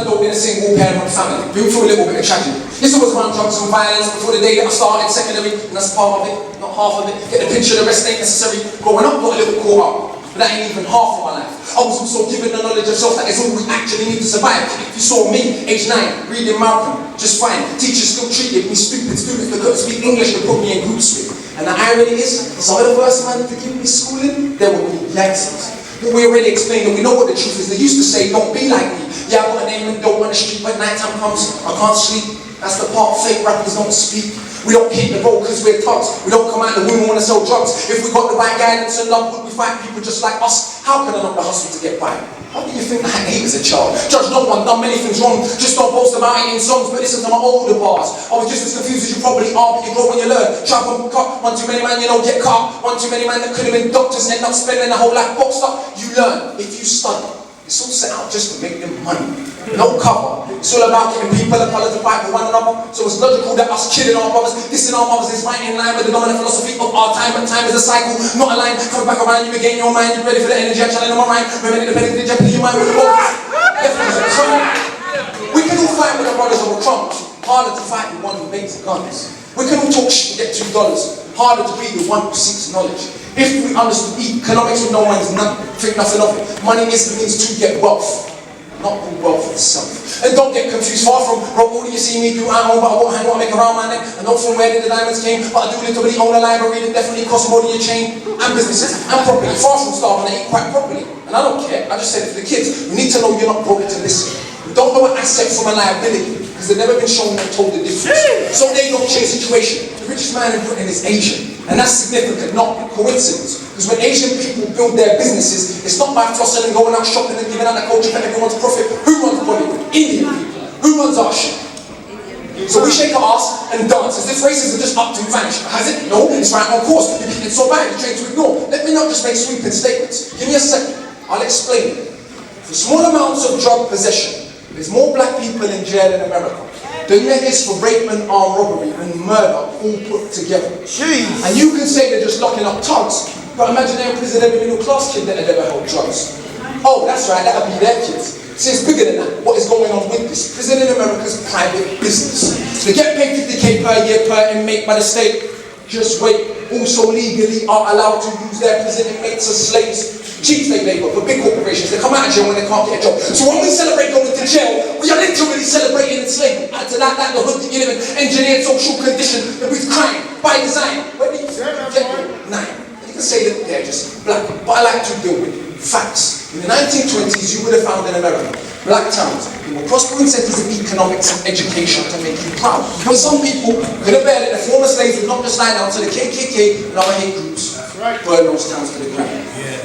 adult in a single parent family. Been through a little bit of tragedy. This was around drugs and violence before the day that I started secondary, and that's part of it, not half of it. Get the picture, the rest ain't necessary. Growing up, got a little caught up, but that ain't even half of my life. I was also given the knowledge of self that is all we actually need to survive. If you saw me, age 9, reading Malcolm, just fine. Teachers still treated me stupid. Students that couldn't speak English and put me in groups with. And the irony is, some of the first man to give me schooling, they were me youngsters. But we already explained that we know what the truth is. They used to say, don't be like me. Yeah, I got a name and dope on the street, but night time comes, I can't sleep. That's the part fake rappers don't speak. We don't hit the road because we're thugs. We don't come out the womb and want to sell drugs. If we got the right guidance and love, would we find people just like us? How can I not the hustle to get by? How do you think I hate as a child? Judge no one, done many things wrong. Just don't boast about it in songs, but listen to my older bars. I was just as confused as you probably are, but you grow when you learn. Trap and cut, one too many man, you know, get caught. One too many man that could have been doctors, end up spending the whole life boxed up. You learn if you study. It's all set out just to make them money. No cover. It's all about getting people of colour to fight for one another. So it's logical that us killing our brothers, dissing our mothers is right in line with the dominant philosophy of our time. But time is a cycle, not a line. Come back around, you regain your mind. You ready for the energy? I'm channeling my mind. Remember the penny, the jeopardy, your mind with the focus. We can all fight with our brothers over crumbs. Harder to fight the one who makes the guns. We can all talk shit and get $2. Harder to be the one who seeks knowledge. If we understood economics with no one is nothing, think nothing of it. Money is the means to get wealth, not the wealth itself. And don't get confused, far from, bro, what do you see me do? I own, but I won't hang what I make around my neck. I know from where did the diamonds came, but I do literally own a library that definitely costs more than your chain. And businesses, and property, far from starving, I eat quite properly. And I don't care, I just said it to the kids, you need to know you're not broke to listen. You don't know an asset from a liability, because they've never been shown or told the difference. So they don't change situation. The richest man in Britain is Asian. And that's significant, not a coincidence. Because when Asian people build their businesses, it's not by flossing and going out shopping and giving out the culture for everyone's profit. Who runs Bollywood? Indian people. Who runs our shit? So we shake our ass and dance as if racism just up to vanish. Has it? No, it's right on course. It's so bad, you're trained to ignore. Let me not just make sweeping statements. Give me a second, I'll explain it. For small amounts of drug possession, there's more black people in jail in America than there is for rape and armed robbery and murder all put together. Jeez. And you can say they're just locking up thugs, but imagine they're in prison every middle class kid that had ever held drugs. Oh, that's right, that'll be their kids. See, it's bigger than that. What is going on with this? Prison in America is private business. They get paid 50k per year per inmate by the state. Just wait. Also legally are allowed to use their prison inmates as slaves. Cheap slave labour for big corporations. They come out of jail when they can't get a job. So when we celebrate going to jail, we are literally celebrating enslavement. Add to that, the hood that you live in, engineered social condition that breeds crime by design. Where do you get 9? You can say that they're just black, but I like to deal with facts. In the 1920s, you would have found in America black towns who were prospering centres of economics and education to make you proud. But some people could have bear that the former slaves would not just lie down to the KKK and other hate groups. Burn those towns to the ground.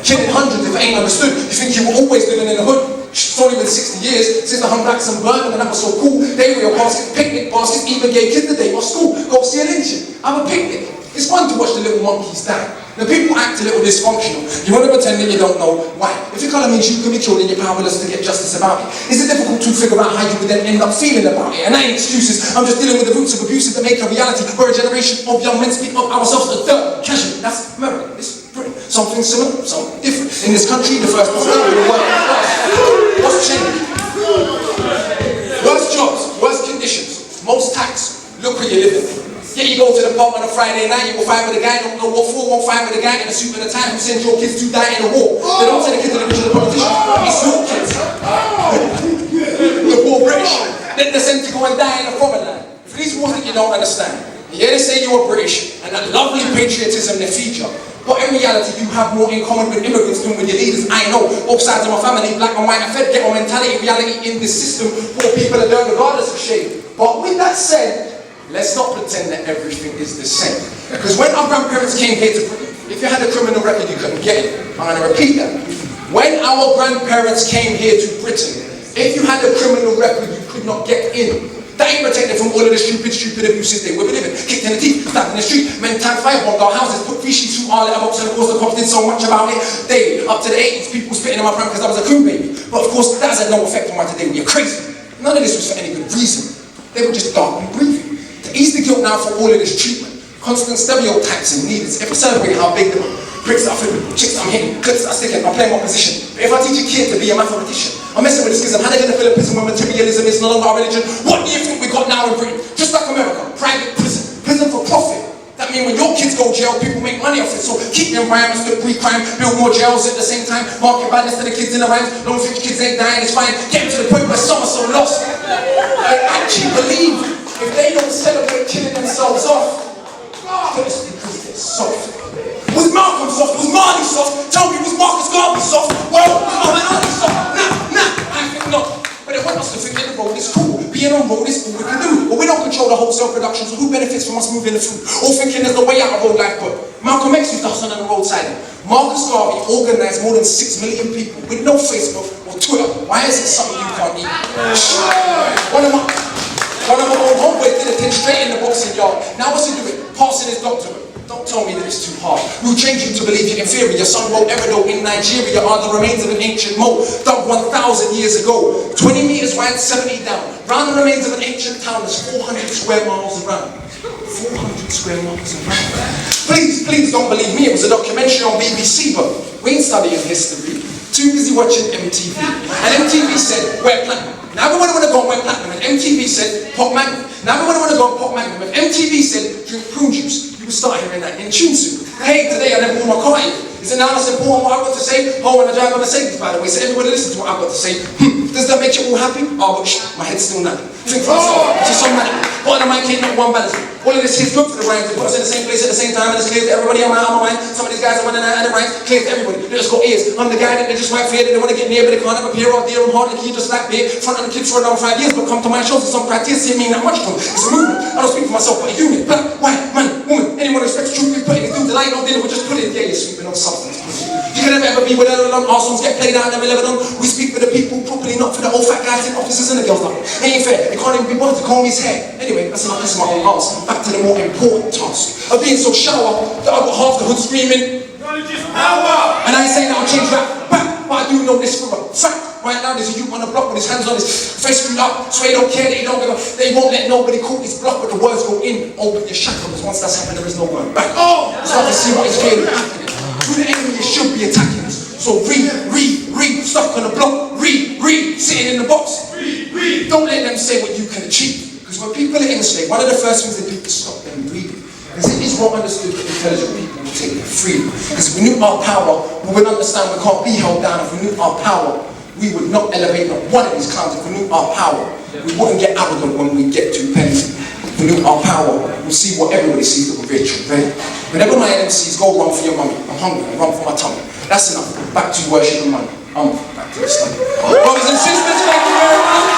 Killing hundreds if it ain't understood. You think you were always living in the hood? It's only been 60 years since the hung blacks and burned them, and that was so cool. They were your baskets, picnic baskets, even gay kids the day of school. Go see a lynching. Have a picnic. It's fun to watch the little monkeys die. The people act a little dysfunctional. You want to pretend that you don't know why. If your colour means you can be killed and you're powerless to get justice about it, is it difficult to figure out how you would then end up feeling about it? And that ain't excuses. I'm just dealing with the roots of abuses that make a reality where a generation of young men speak of ourselves as dirt, casual. That's America. This Britain. Something similar, something different. In this country, the first person in the world. What's changed? Worse jobs, worse conditions, most tax. Look where you're living. Yeah, you go to the pub on a Friday night, you will fight with a guy, don't know what for, won't fight with a guy in a suit and a tie who sends your kids to die in the war. They don't send the kids to the rich of the politician, it's your kids. The poor British, then they send to go and die in a foreign land. For these wars that you don't understand, yeah, they say you're British, and that lovely patriotism they feed you. But in reality, you have more in common with immigrants than with your leaders. I know, both sides of my family, black and white, I fed ghetto mentality, reality in this system, poor people are there regardless of shade. But with that said, let's not pretend that everything is the same. Because when our grandparents came here to Britain, if you had a criminal record, you couldn't get it. I'm going to repeat that. When our grandparents came here to Britain, if you had a criminal record, you could not get in. That ain't protected from all of the stupid abuses they were living. Kicked in the teeth, stabbed in the street, men tied fire, bombed our houses, put fishies through our letterbox, and of course the cops did so much about it. They, up to the 80s, people spitting in my pram because I was a crew baby. But of course, that has had no effect on my today. You're crazy. None of this was for any good reason. They were just darkly breathing. To ease the guilt now for all of this treatment, constant stereotypes and needs. If I celebrate how big the bricks that I'm flipping, chicks that I'm hitting, clips that I'm sticking, I'm playing my position. But if I teach a kid to be a mathematician, I'm messing with the schism. How they gonna fill a prison when materialism is no longer our religion? What do you think we got now in Britain? Just like America, private prison, prison for profit. That means when your kids go to jail, people make money off it. So keep the environment, stop pre-crime, build more jails at the same time, market badness to the kids in the ranks. Long as your kids ain't dying, it's fine. Get to the point where some are so lost. They actually believe if they don't celebrate killing themselves off, it's because they're soft. Was Malcolm soft? Was Marley soft? Tell me, was Marcus Garvey soft? Well, was Muhammad Ali soft? Nah, I think not. But they want us to think that the road is cool. Being on road is all we can do. But we don't control the wholesale production, so who benefits from us moving the food? All thinking there's no way out of road life, but Malcolm X used to hustle on the roadside. Marcus Garvey organised more than 6 million people with no Facebook or Twitter. Why is it something you can't eat? One of my old homeboys did a thing straight in the boxing yard. Now what's he doing? Passing his doctorate. Don't tell me that it's too hard. We'll change you to believe you're inferior. Some wrote Erido in Nigeria are the remains of an ancient moat dug 1,000 years ago. 20 meters wide, 70 down. Round the remains of an ancient town that's 400 square miles around. 400 square miles around. Please don't believe me. It was a documentary on BBC, but we ain't studying history. Too busy watching MTV. And MTV said, wear platinum. Now everyone want to go and wear platinum. And MTV said, pop magnum. Now everyone want to go and pop magnum. And MTV said, drink prune juice. You start hearing that in tune soon. Hey, today I never wore my car in. Is it now that's important what I've got to say? Oh, when I drive on Mercedes, by the way, so everybody listen to what I've got to say. Does that make you all happy? Oh, but my head's still nappy. Think for myself, it's just so mad. But on the mic ain't not one balance. All of this is good for the rhymes. They put us in the same place at the same time, and it's clear to everybody on my mind. Some of these guys are running out of the rhymes, clear to everybody. They just got ears. I'm the guy that they just might fear that they want to get near, but they can't have a peer out there. I'm hard like you just like beer. Front of the kids for another 5 years, but come to my shows with some criteria, see me not much to them. It's a movement. I don't speak for myself, but a unit. Black, white, man, woman. Anyone who expects truth, we put it. If you delight on dinner, we just put it. Yeah, you're sweeping on substance. You can never ever be with Lebanon. Our songs get played out in Lebanon. We speak for the people properly, not for the old fat guys in offices and the girls. It ain't fair. They can't even be bothered to comb his hair. Anyway, that's enough of my own house. Back to the more important task of being so shallow that I've got half the hood screaming. Knowledge is power. And I ain't saying that I'll change that back, but I do know this for a fact. Right now, there's a youth on the block with his hands on his face screwed up, so he don't care that he don't give a. They won't let nobody call his block, but the words go in. Open your shackles. Once that's happened, there is no going back. Oh, start to see what is really happening. Who the enemy should be attacking us. So read, stuck on the block, read, sitting in the box. Read. Don't let them say what you can achieve. Because when people are enslaved, one of the first things they do is stop them reading. Because it is well understood that intelligent people will take their freedom. Because if we knew our power, we would understand we can't be held down. If we knew our power, we would not elevate not one of these clowns. If we knew our power, we wouldn't get arrogant when we get too penny. If we knew our power, we'll see what everybody sees that we're rich and ready. Whenever my MCs go run for your mummy, I'm hungry, I run for my tummy. That's enough. Back to worship and money. Back to the study. Brothers and sisters, thank you very much.